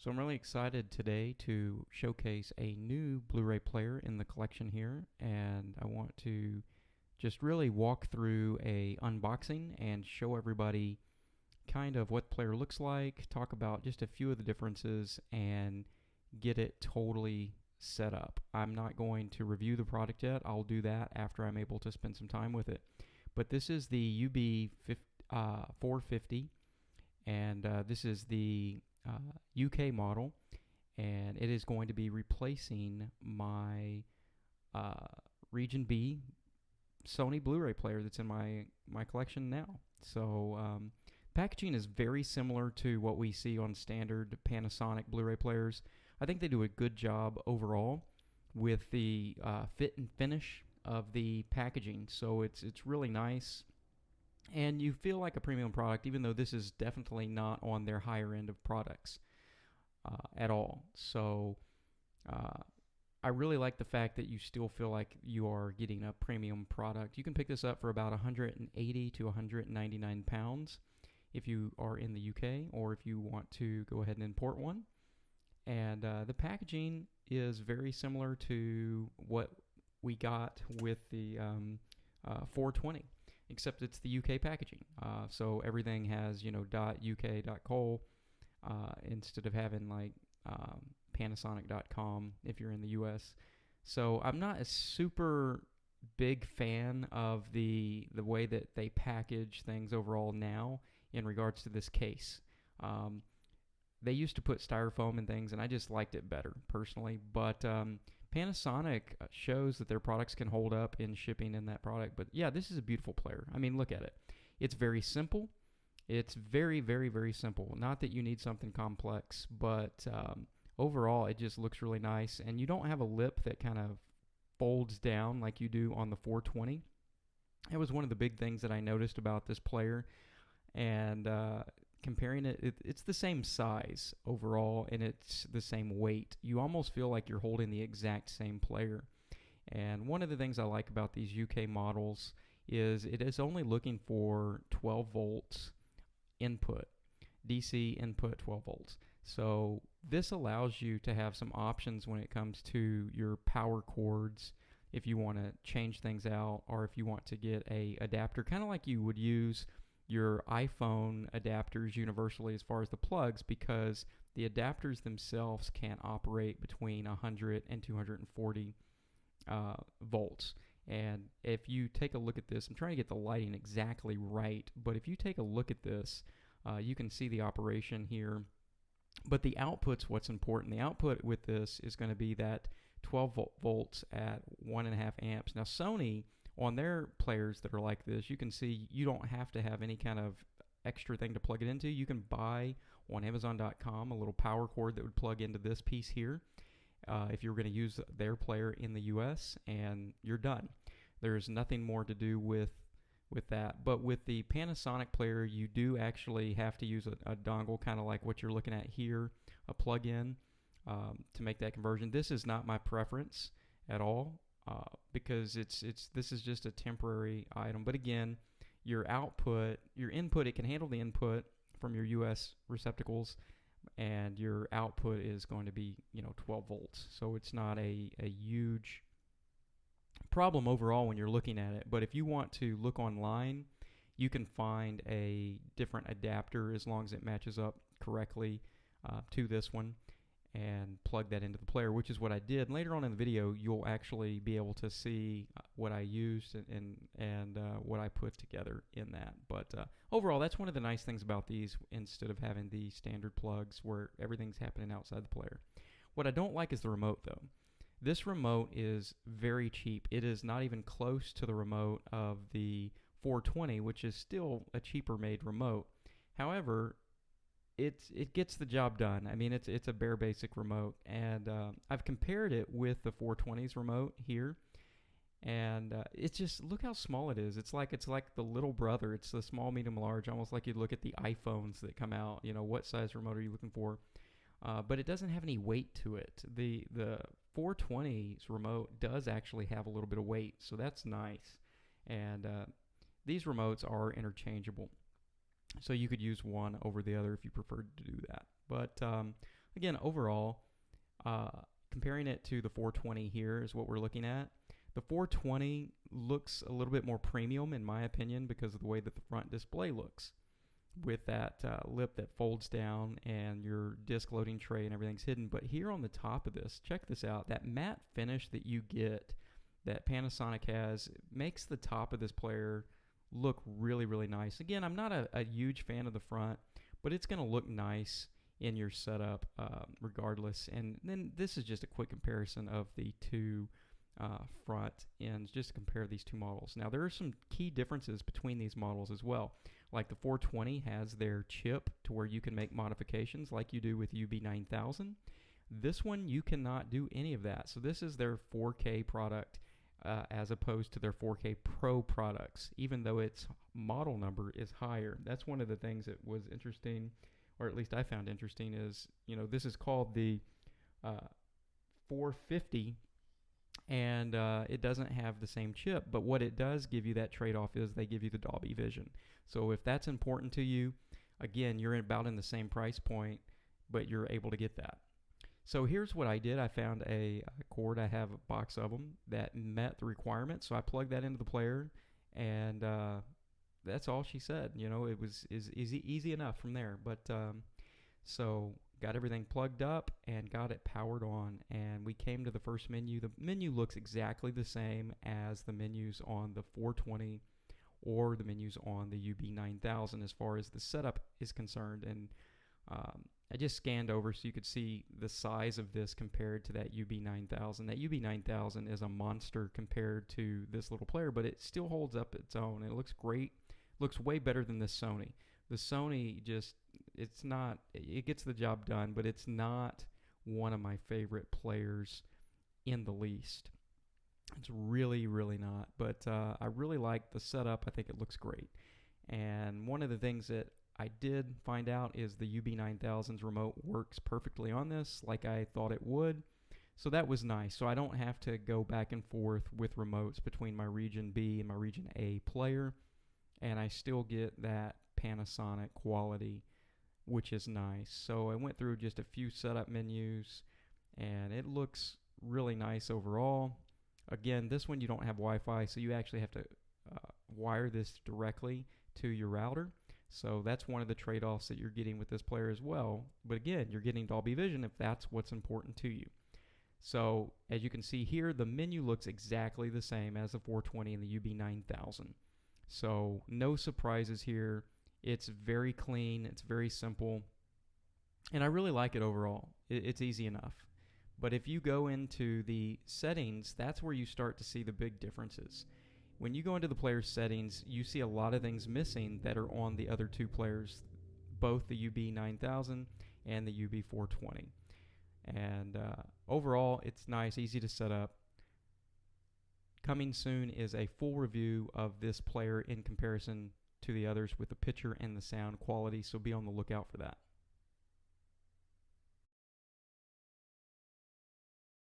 So I'm really excited today to showcase a new Blu-ray player in the collection here, and I want to just really walk through a unboxing and show everybody kind of what the player looks like, talk about just a few of the differences, and get it totally set up. I'm not going to review the product yet. I'll do that after I'm able to spend some time with it. But this is the UB450, and this is the UK model, and it is going to be replacing my Region B Sony Blu-ray player that's in my collection now. So packaging is very similar to what we see on standard Panasonic Blu-ray players. I think they do a good job overall with the fit and finish of the packaging. So it's really nice, and you feel like a premium product, even though this is definitely not on their higher end of products at all. So I really like the fact that you still feel like you are getting a premium product. You can pick this up for about 180 to 199 pounds if you are in the UK, or if you want to go ahead and import one. And the packaging is very similar to what we got with the 420, except it's the UK packaging. So everything has, .uk, .col, instead of having like Panasonic.com if you're in the US. So I'm not a super big fan of the way that they package things overall now in regards to this case. They used to put styrofoam and things, and I just liked it better personally. But Panasonic shows that their products can hold up in shipping in that product. But yeah, this is a beautiful player. I mean, look at it. It's very simple. It's very, very, very simple. Not that you need something complex, but overall, it just looks really nice. And you don't have a lip that kind of folds down like you do on the 420. That was one of the big things that I noticed about this player. And comparing it's the same size overall, and it's the same weight. You almost feel like you're holding the exact same player. And one of the things I like about these UK models is it is only looking for 12 volts input, DC input 12 volts. So this allows you to have some options when it comes to your power cords, if you want to change things out, or if you want to get a adapter, kind of like you would use your iPhone adapters universally as far as the plugs, because the adapters themselves can operate between 100 and 240 volts. And if you take a look at this, I'm trying to get the lighting exactly right, but if you take a look at this, you can see the operation here. But the output's what's important. The output with this is going to be that 12 volts at 1.5 amps. Now Sony, on their players that are like this, you can see you don't have to have any kind of extra thing to plug it into. You can buy on Amazon.com a little power cord that would plug into this piece here if you're going to use their player in the US, and you're done. There's nothing more to do with that. But with the Panasonic player, you do actually have to use a dongle, kind of like what you're looking at here, a plug-in, to make that conversion. This is not my preference at all. Because this is just a temporary item. But again, your input, it can handle the input from your US receptacles, and your output is going to be 12 volts. So it's not a huge problem overall when you're looking at it. But if you want to look online, you can find a different adapter as long as it matches up correctly to this one, and plug that into the player, which is what I did. Later on in the video, you'll actually be able to see what I used and what I put together in that. But overall, that's one of the nice things about these, instead of having the standard plugs where everything's happening outside the player. What I don't like is the remote, though. This remote is very cheap. It is not even close to the remote of the 420, which is still a cheaper made remote. However, it gets the job done. I mean, it's a bare basic remote, and I've compared it with the 420's remote here, and it's just, look how small it is. It's like the little brother. It's the small, medium, large, almost like you'd look at the iPhones that come out. What size remote are you looking for? But it doesn't have any weight to it. The 420's remote does actually have a little bit of weight, so that's nice. And these remotes are interchangeable. So you could use one over the other if you preferred to do that. But again, overall, comparing it to the 420 here is what we're looking at. The 420 looks a little bit more premium in my opinion because of the way that the front display looks, with that lip that folds down and your disc loading tray and everything's hidden. But here on the top of this, check this out, that matte finish that you get that Panasonic has makes the top of this player look really, really nice. Again, I'm not a huge fan of the front, but it's going to look nice in your setup regardless. And then this is just a quick comparison of the two front ends, just to compare these two models. Now, there are some key differences between these models as well. Like the 420 has their chip to where you can make modifications like you do with UB9000. This one, you cannot do any of that. So this is their 4K product as opposed to their 4K Pro products, even though its model number is higher. That's one of the things that was interesting, or at least I found interesting, is, this is called the 450, and it doesn't have the same chip, but what it does give you that trade-off is they give you the Dolby Vision. So if that's important to you, again, you're about in the same price point, but you're able to get that. So here's what I did. I found a cord. I have a box of them that met the requirements, so I plugged that into the player, and that's all she said. It was easy enough from there. But so got everything plugged up and got it powered on, and we came to the first menu. The menu looks exactly the same as the menus on the 420 or the menus on the UB9000 as far as the setup is concerned. And I just scanned over so you could see the size of this compared to that UB9000. That UB9000 is a monster compared to this little player, but it still holds up its own. It looks great. Looks way better than the Sony. The Sony it gets the job done, but it's not one of my favorite players in the least. It's really, really not. But I really like the setup. I think it looks great. And one of the things that I did find out is the UB9000's remote works perfectly on this, like I thought it would. So that was nice. So I don't have to go back and forth with remotes between my Region B and my Region A player. And I still get that Panasonic quality, which is nice. So I went through just a few setup menus, and it looks really nice overall. Again, this one you don't have Wi-Fi, so you actually have to wire this directly to your router. So that's one of the trade-offs that you're getting with this player as well. But again, you're getting Dolby Vision if that's what's important to you. So as you can see here, the menu looks exactly the same as the 420 and the UB9000. So no surprises here. It's very clean. It's very simple. And I really like it overall. It's easy enough. But if you go into the settings, that's where you start to see the big differences. When you go into the player settings, you see a lot of things missing that are on the other two players, both the UB9000 and the UB420. And overall, it's nice, easy to set up. Coming soon is a full review of this player in comparison to the others with the picture and the sound quality, so be on the lookout for that.